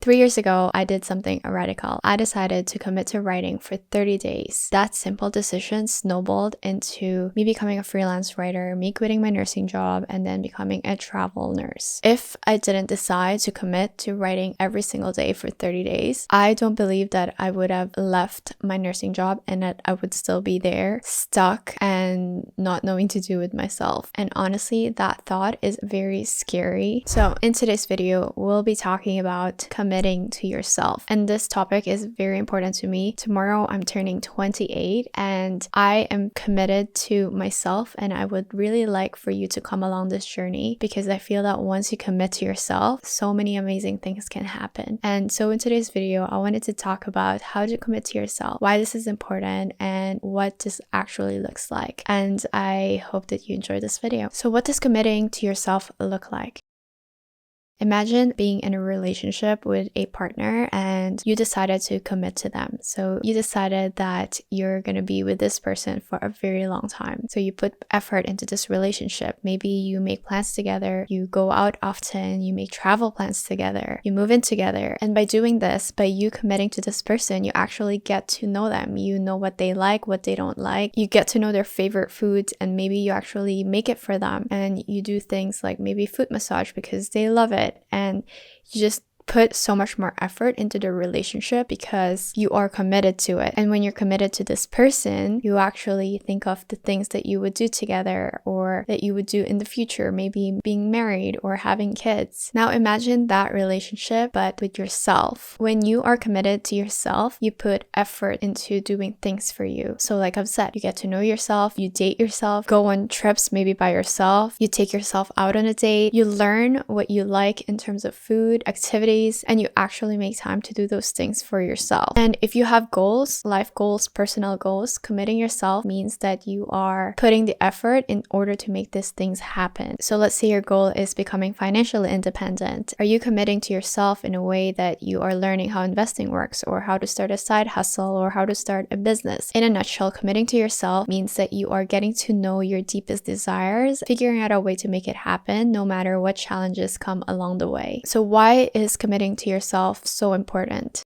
3 years ago, I did something radical. I decided to commit to writing for 30 days. That simple decision snowballed into me becoming a freelance writer, me quitting my nursing job, and then becoming a travel nurse. If I didn't decide to commit to writing every single day for 30 days, I don't believe that I would have left my nursing job and that I would still be there, stuck and not knowing to do with myself. And honestly, that thought is very scary. So in today's video, we'll be talking about committing to yourself. And this topic is very important to me. Tomorrow, I'm turning 28 and I am committed to myself, and I would really like for you to come along this journey because I feel that once you commit to yourself, so many amazing things can happen. And so in today's video, I wanted to talk about how to commit to yourself, why this is important, and what this actually looks like. And I hope that you enjoy this video. So what does committing to yourself look like? Imagine being in a relationship with a partner and you decided to commit to them. So you decided that you're going to be with this person for a very long time. So you put effort into this relationship. Maybe you make plans together, you go out often, you make travel plans together, you move in together. And by doing this, by you committing to this person, you actually get to know them. You know what they like, what they don't like. You get to know their favorite foods, and maybe you actually make it for them. And you do things like maybe foot massage because they love it. And you just put so much more effort into the relationship because you are committed to it. And when you're committed to this person, you actually think of the things that you would do together or that you would do in the future, maybe being married or having kids. Now imagine that relationship, but with yourself. When you are committed to yourself, you put effort into doing things for you. So like I've said, you get to know yourself, you date yourself, go on trips maybe by yourself, you take yourself out on a date, you learn what you like in terms of food, activities, and you actually make time to do those things for yourself. And if you have goals, life goals, personal goals, committing yourself means that you are putting the effort in order to make these things happen. So let's say your goal is becoming financially independent. Are you committing to yourself in a way that you are learning how investing works or how to start a side hustle or how to start a business? In a nutshell, committing to yourself means that you are getting to know your deepest desires, figuring out a way to make it happen no matter what challenges come along the way. So why is committing to yourself so important?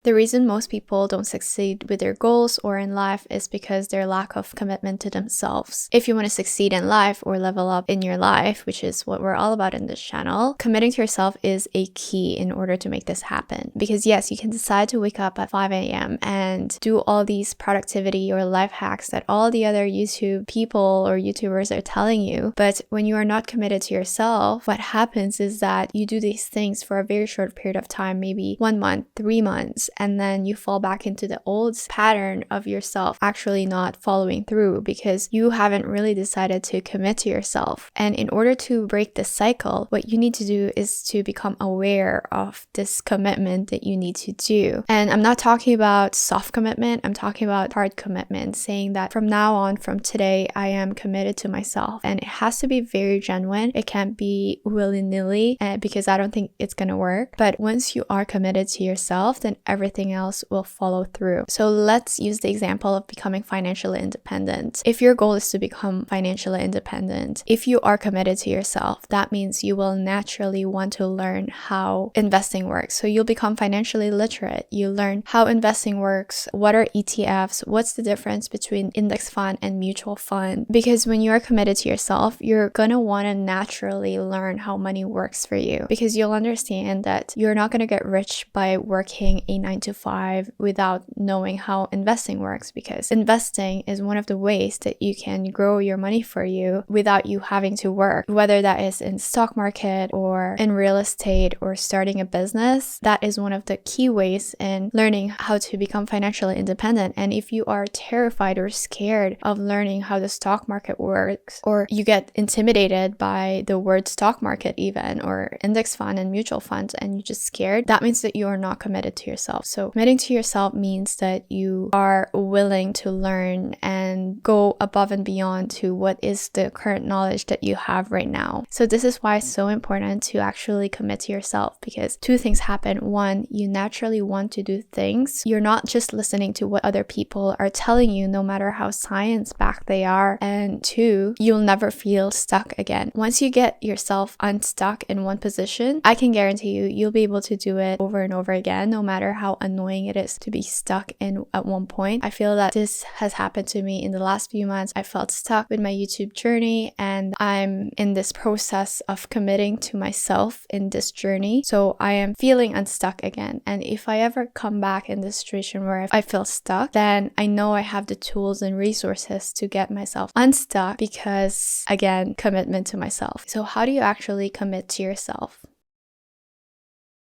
The reason most people don't succeed with their goals or in life is because their lack of commitment to themselves. If you want to succeed in life or level up in your life, which is what we're all about in this channel, committing to yourself is a key in order to make this happen. Because yes, you can decide to wake up at 5 a.m. and do all these productivity or life hacks that all the other YouTube people or YouTubers are telling you. But when you are not committed to yourself, what happens is that you do these things for a very short period of time, maybe 1 month, 3 months, and then you fall back into the old pattern of yourself actually not following through because you haven't really decided to commit to yourself. And in order to break this cycle, what you need to do is to become aware of this commitment that you need to do. And I'm not talking about soft commitment, I'm talking about hard commitment, saying that from now on, from today, I am committed to myself. And it has to be very genuine. It can't be willy-nilly because I don't think it's gonna work. But once you are committed to yourself, then everything else will follow through. So let's use the example of becoming financially independent. If your goal is to become financially independent, if you are committed to yourself, that means you will naturally want to learn how investing works. So you'll become financially literate. You learn how investing works, what are ETFs, what's the difference between index fund and mutual fund. Because when you are committed to yourself, you're gonna want to naturally learn how money works for you because you'll understand that you're not gonna get rich by working a 9 to 5 without knowing how investing works, because investing is one of the ways that you can grow your money for you without you having to work, whether that is in stock market or in real estate or starting a business. That is one of the key ways in learning how to become financially independent. And if you are terrified or scared of learning how the stock market works, or you get intimidated by the word stock market even, or index fund and mutual funds, and you're just scared, that means that you are not committed to yourself. yourself. So committing to yourself means that you are willing to learn and go above and beyond to what is the current knowledge that you have right now. So this is why it's so important to actually commit to yourself, because two things happen. One, you naturally want to do things. You're not just listening to what other people are telling you, no matter how science-backed they are. And two, you'll never feel stuck again. Once you get yourself unstuck in one position, I can guarantee you'll be able to do it over and over again, no matter how annoying it is to be stuck in at one point. I feel that this has happened to me in the last few months. I felt stuck with my YouTube journey, and I'm in this process of committing to myself in this journey. So I am feeling unstuck again. And if I ever come back in this situation where I feel stuck, then I know I have the tools and resources to get myself unstuck, because again, commitment to myself. So how do you actually commit to yourself?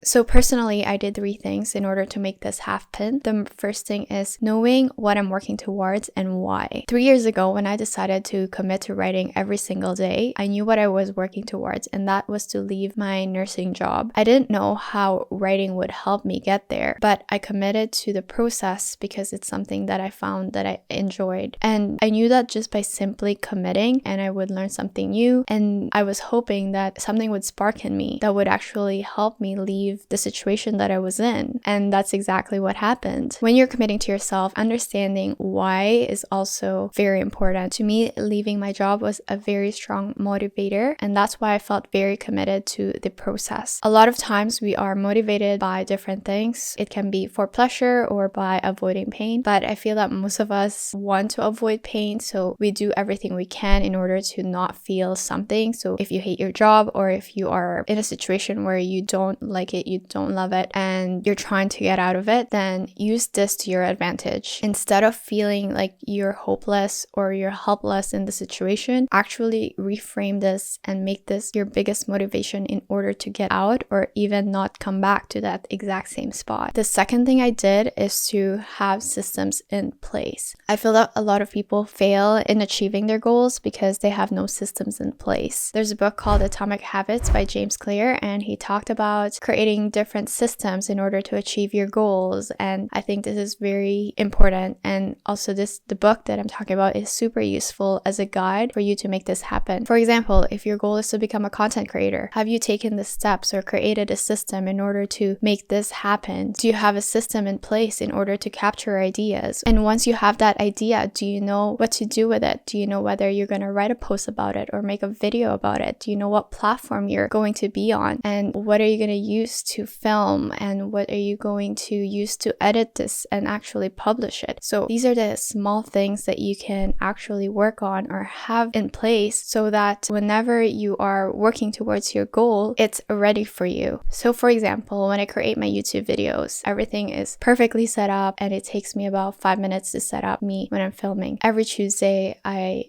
So personally, I did 3 things in order to make this happen. The first thing is knowing what I'm working towards and why. 3 years ago, when I decided to commit to writing every single day, I knew what I was working towards, and that was to leave my nursing job. I didn't know how writing would help me get there, but I committed to the process because it's something that I found that I enjoyed. And I knew that just by simply committing, and I would learn something new, and I was hoping that something would spark in me that would actually help me leave the situation that I was in. And that's exactly what happened. When you're committing to yourself, understanding why is also very important. To me, leaving my job was a very strong motivator, and that's why I felt very committed to the process. A lot of times we are motivated by different things. It can be for pleasure or by avoiding pain, but I feel that most of us want to avoid pain, so we do everything we can in order to not feel something. So if you hate your job, or if you are in a situation where you don't like it, you don't love it, and you're trying to get out of it, then use this to your advantage. Instead of feeling like you're hopeless or you're helpless in the situation, actually reframe this and make this your biggest motivation in order to get out, or even not come back to that exact same spot. The second thing I did is to have systems in place. I feel that a lot of people fail in achieving their goals because they have no systems in place. There's a book called Atomic Habits by James Clear, and he talked about creating different systems in order to achieve your goals, and I think this is very important. And also the book that I'm talking about is super useful as a guide for you to make this happen. For example, if your goal is to become a content creator, have you taken the steps or created a system in order to make this happen? Do you have a system in place in order to capture ideas? And once you have that idea, do you know what to do with it? Do you know whether you're going to write a post about it or make a video about it? Do you know what platform you're going to be on? And what are you going to use to film? And what are you going to use to edit this and actually publish it? So these are the small things that you can actually work on or have in place so that whenever you are working towards your goal, it's ready for you. So for example, when I create my YouTube videos, everything is perfectly set up, and it takes me about 5 minutes to set up me when I'm filming. Every Tuesday,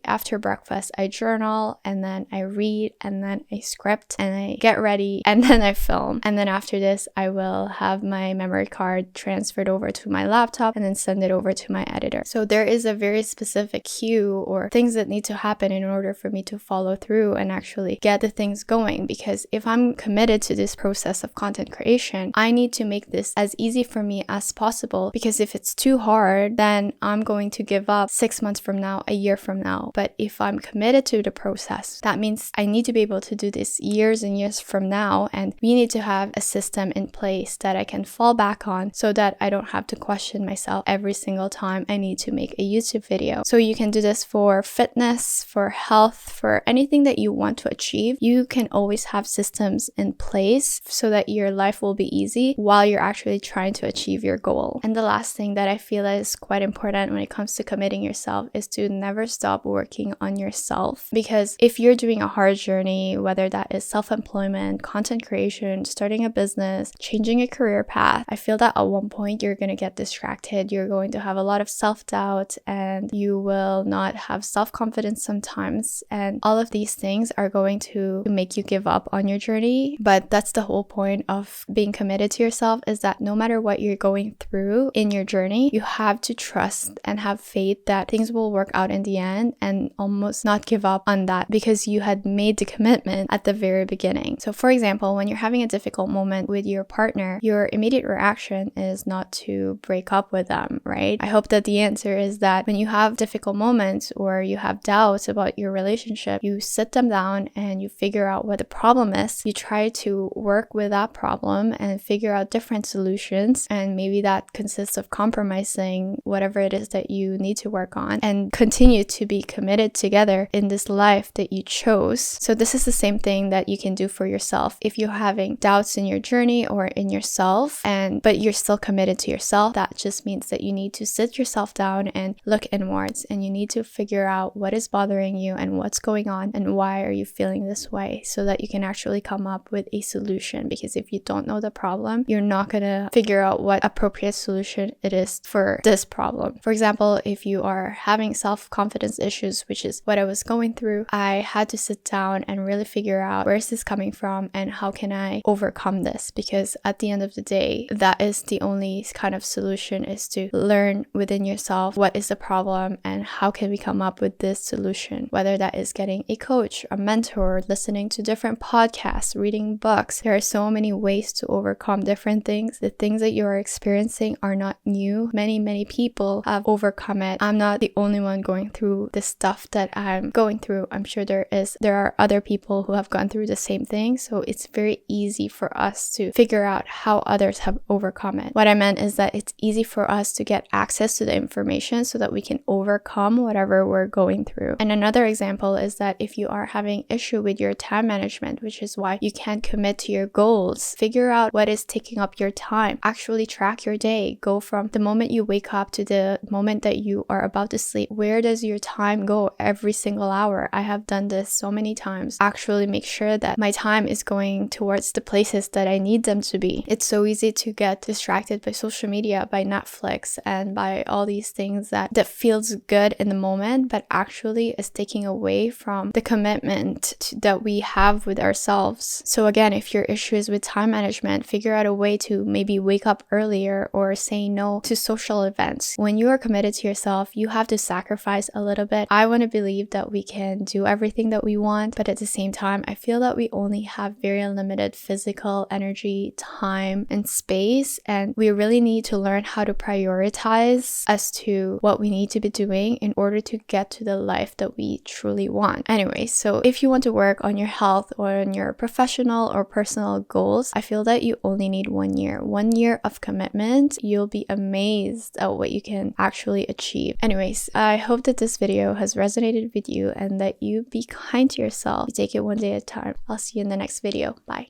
after breakfast, I journal, and then I read, and then I script, and I get ready, and then I film. And then after this, I will have my memory card transferred over to my laptop and then send it over to my editor. So there is a very specific cue or things that need to happen in order for me to follow through and actually get the things going. Because if I'm committed to this process of content creation, I need to make this as easy for me as possible, because if it's too hard, then I'm going to give up 6 months from now, a year from now. But if I'm committed to the process, that means I need to be able to do this years and years from now, and we need to have a system in place that I can fall back on so that I don't have to question myself every single time I need to make a YouTube video. So you can do this for fitness, for health, for anything that you want to achieve. You can always have systems in place so that your life will be easy while you're actually trying to achieve your goal. And the last thing that I feel is quite important when it comes to committing yourself is to never stop working on yourself. Because if you're doing a hard journey, whether that is self-employment, content creation, starting a business, changing a career path, I feel that at one point you're going to get distracted. You're going to have a lot of self-doubt, and you will not have self-confidence sometimes. And all of these things are going to make you give up on your journey. But that's the whole point of being committed to yourself, is that no matter what you're going through in your journey, you have to trust and have faith that things will work out in the end, and almost not give up on that because you had made the commitment at the very beginning. So for example, when you're having a difficult moment moment with your partner, your immediate reaction is not to break up with them, right? I hope that the answer is that when you have difficult moments or you have doubts about your relationship, you sit them down and you figure out what the problem is. You try to work with that problem and figure out different solutions, and maybe that consists of compromising whatever it is that you need to work on and continue to be committed together in this life that you chose. So this is the same thing that you can do for yourself. If you're having doubts in your journey or in yourself, but you're still committed to yourself, that just means that you need to sit yourself down and look inwards, and you need to figure out what is bothering you and what's going on and why are you feeling this way, so that you can actually come up with a solution. Because if you don't know the problem, you're not going to figure out what appropriate solution it is for this problem. For example, if you are having self-confidence issues, which is what I was going through, I had to sit down and really figure out where is this coming from and how can I overcome this, because at the end of the day, that is the only kind of solution, is to learn within yourself what is the problem and how can we come up with this solution, whether that is getting a coach, a mentor, listening to different podcasts, reading books. There are so many ways to overcome different things. The things that you are experiencing are not new. Many people have overcome it. I'm not the only one going through the stuff that I'm going through. I'm sure there are other people who have gone through the same thing, so it's very easy for us to figure out how others have overcome it. What I meant is that it's easy for us to get access to the information so that we can overcome whatever we're going through. And another example is that if you are having issue with your time management, which is why you can't commit to your goals, figure out what is taking up your time. Actually track your day. Go from the moment you wake up to the moment that you are about to sleep. Where does your time go every single hour? I have done this so many times. Actually make sure that my time is going towards the places that I need them to be. It's so easy to get distracted by social media, by Netflix, and by all these things that feels good in the moment, but actually is taking away from the commitment that we have with ourselves. So again, if your issue is with time management, figure out a way to maybe wake up earlier or say no to social events. When you are committed to yourself, you have to sacrifice a little bit. I want to believe that we can do everything that we want, but at the same time, I feel that we only have very limited physical energy, time, and space, and we really need to learn how to prioritize as to what we need to be doing in order to get to the life that we truly want. Anyway, so if you want to work on your health or on your professional or personal goals, I feel that you only need 1 year. 1 year of commitment. You'll be amazed at what you can actually achieve. Anyways, I hope that this video has resonated with you and that you be kind to yourself. You take it one day at a time. I'll see you in the next video. Bye.